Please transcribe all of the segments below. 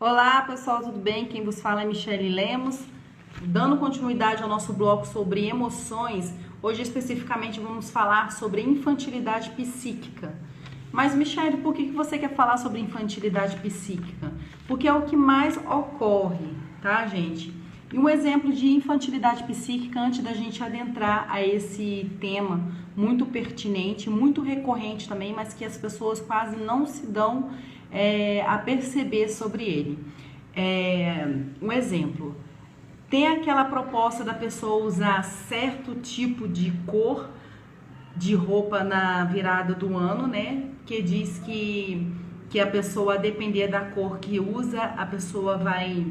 Olá pessoal, tudo bem? Quem vos fala é Michele Lemos. Dando continuidade ao nosso bloco sobre emoções, hoje especificamente vamos falar sobre infantilidade psíquica. Mas Michele, por que você quer falar sobre infantilidade psíquica? Porque é o que mais ocorre, tá, gente? E um exemplo de infantilidade psíquica, antes da gente adentrar a esse tema muito pertinente, muito recorrente também, mas que as pessoas quase não se dão a perceber sobre ele. Um exemplo, tem aquela proposta da pessoa usar certo tipo de cor de roupa na virada do ano, né? Que diz que a pessoa, a depender da cor que usa, a pessoa vai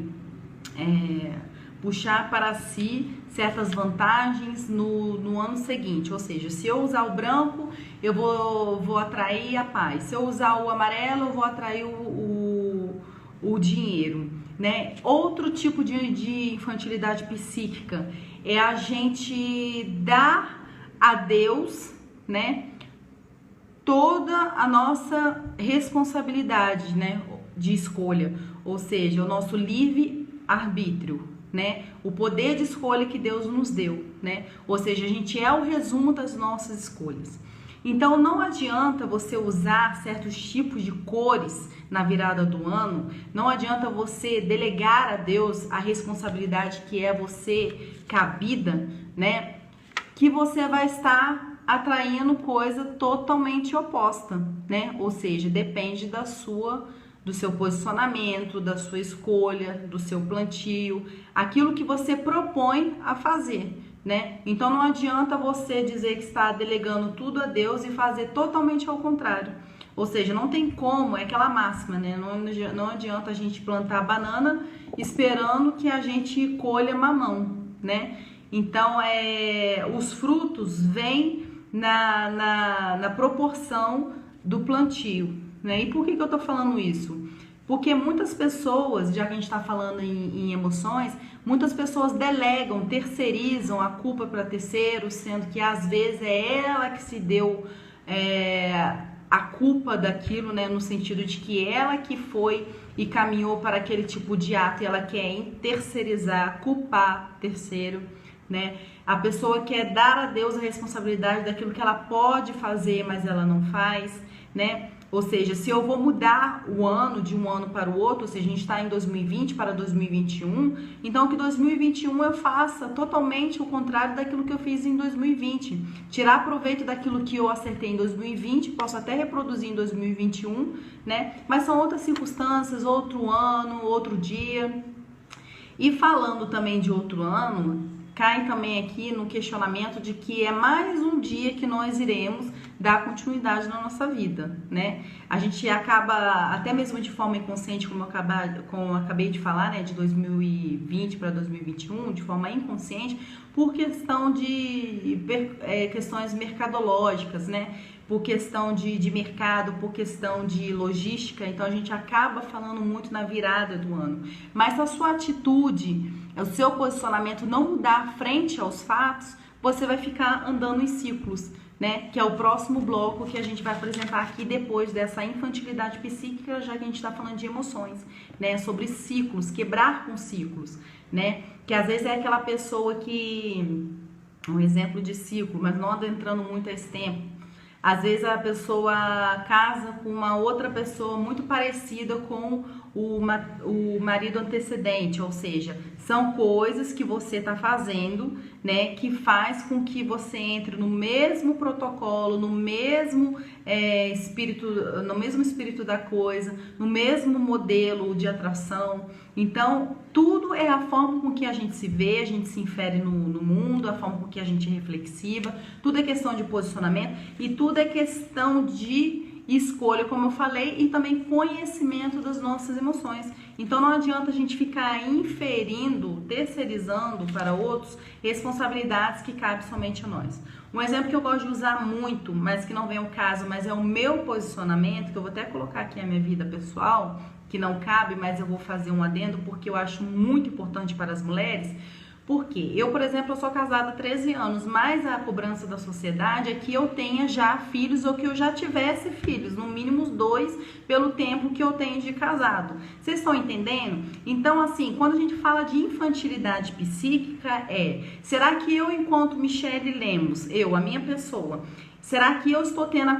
puxar para si certas vantagens no ano seguinte. Ou seja, se eu usar o branco, eu vou atrair a paz. Se eu usar o amarelo, eu vou atrair o dinheiro, né? Outro tipo de infantilidade psíquica é a gente dar a Deus, né, toda a nossa responsabilidade, né, de escolha, ou seja, o nosso livre-arbítrio, né, o poder de escolha que Deus nos deu, né, ou seja, a gente é o resumo das nossas escolhas. Então não adianta você usar certos tipos de cores na virada do ano, não adianta você delegar a Deus a responsabilidade que é você cabida, né, que você vai estar atraindo coisa totalmente oposta, né? Ou seja, depende do seu posicionamento, da sua escolha, do seu plantio, aquilo que você propõe a fazer, né? Então não adianta você dizer que está delegando tudo a Deus e fazer totalmente ao contrário. Ou seja, não tem como, é aquela máxima, né? Não adianta a gente plantar banana esperando que a gente colha mamão, né? Então, os frutos vêm na proporção do plantio, né? E por que eu tô falando isso? Porque muitas pessoas, já que a gente está falando em emoções, muitas pessoas delegam, terceirizam a culpa para terceiros, sendo que às vezes é ela que se deu a culpa daquilo, né? No sentido de que ela que foi e caminhou para aquele tipo de ato e ela quer terceirizar, culpar terceiro, né? A pessoa quer dar a Deus a responsabilidade daquilo que ela pode fazer, mas ela não faz, né? Ou seja, se eu vou mudar o ano de um ano para o outro, ou seja, a gente está em 2020 para 2021, então que 2021 eu faça totalmente o contrário daquilo que eu fiz em 2020. Tirar proveito daquilo que eu acertei em 2020, posso até reproduzir em 2021, né? Mas são outras circunstâncias, outro ano, outro dia. E falando também de outro ano, cai também aqui no questionamento de que é mais um dia que nós iremos dar continuidade na nossa vida, né? A gente acaba, até mesmo de forma inconsciente, como eu acabei de falar, né, de 2020 para 2021, de forma inconsciente, por questão de questões mercadológicas, né? Por questão de mercado, por questão de logística, então a gente acaba falando muito na virada do ano. Mas se a sua atitude, o seu posicionamento não mudar frente aos fatos, você vai ficar andando em ciclos, né? Que é o próximo bloco que a gente vai apresentar aqui depois dessa infantilidade psíquica, já que a gente está falando de emoções, né? Sobre ciclos, quebrar com ciclos, né? Que às vezes é aquela pessoa que, um exemplo de ciclo, mas não adentrando muito a esse tempo. Às vezes a pessoa casa com uma outra pessoa muito parecida com o marido antecedente, ou seja, são coisas que você está fazendo, né, que faz com que você entre no mesmo protocolo, no mesmo espírito da coisa, no mesmo modelo de atração. Então, tudo é a forma com que a gente se vê, a gente se infere no mundo, a forma com que a gente é reflexiva, tudo é questão de posicionamento e tudo é questão de escolha, como eu falei, e também conhecimento das nossas emoções. Então não adianta a gente ficar inferindo, terceirizando para outros responsabilidades que cabem somente a nós. Um exemplo que eu gosto de usar muito, mas que não vem ao caso, mas é o meu posicionamento, que eu vou até colocar aqui a minha vida pessoal, que não cabe, mas eu vou fazer um adendo porque eu acho muito importante para as mulheres. Por quê? Eu, por exemplo, eu sou casada há 13 anos, mas a cobrança da sociedade é que eu tenha já filhos ou que eu já tivesse filhos, no mínimo 2, pelo tempo que eu tenho de casado. Vocês estão entendendo? Então, assim, quando a gente fala de infantilidade psíquica, será que eu, enquanto Michele Lemos, a minha pessoa, será que eu estou tendo a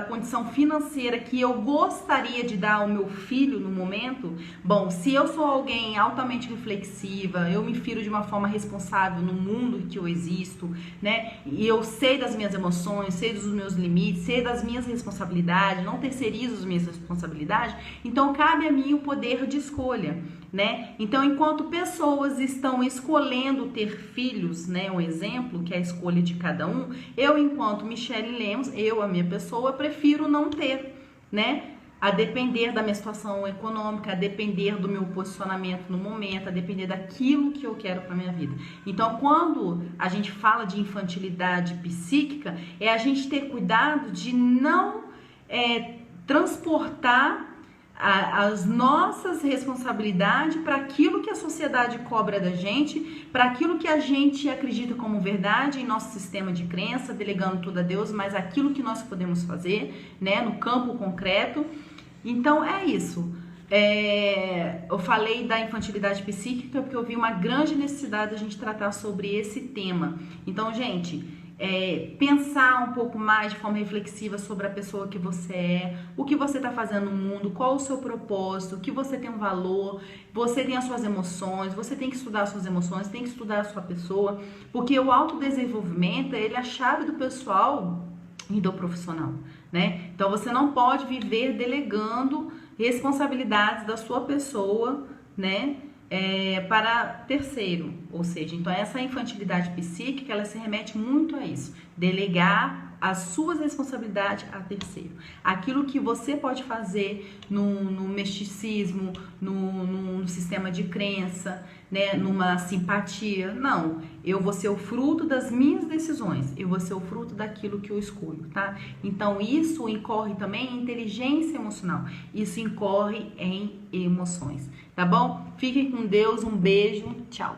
condição financeira que eu gostaria de dar ao meu filho no momento? Bom, se eu sou alguém altamente reflexiva, eu me firo de uma forma responsável no mundo que eu existo, né? E eu sei das minhas emoções, sei dos meus limites, sei das minhas responsabilidades, não terceirizo as minhas responsabilidades, então cabe a mim o poder de escolha, né? Então, enquanto pessoas estão escolhendo ter filhos, né, um exemplo, que é a escolha de cada um, eu, enquanto Michele Lemos, a minha pessoa, prefiro não ter, né? A depender da minha situação econômica, a depender do meu posicionamento no momento, a depender daquilo que eu quero para minha vida. Então, quando a gente fala de infantilidade psíquica, é a gente ter cuidado de não transportar as nossas responsabilidades para aquilo que a sociedade cobra da gente, para aquilo que a gente acredita como verdade em nosso sistema de crença, delegando tudo a Deus, mas aquilo que nós podemos fazer, né, no campo concreto. Então é isso. Eu falei da infantilidade psíquica porque eu vi uma grande necessidade de a gente tratar sobre esse tema. Então, gente, pensar um pouco mais de forma reflexiva sobre a pessoa que você é, o que você está fazendo no mundo, qual o seu propósito, o que você tem um valor, você tem as suas emoções, você tem que estudar as suas emoções, tem que estudar a sua pessoa, porque o autodesenvolvimento, ele é a chave do pessoal e do profissional, né? Então você não pode viver delegando responsabilidades da sua pessoa, né? Para terceiro, ou seja, então essa infantilidade psíquica, ela se remete muito a isso, delegar as suas responsabilidades a terceiro, aquilo que você pode fazer no misticismo, no sistema de crença, né, numa simpatia. Não, eu vou ser o fruto das minhas decisões, eu vou ser o fruto daquilo que eu escolho, tá? Então isso incorre também em inteligência emocional, isso incorre em emoções, tá bom? Fiquem com Deus, um beijo, tchau!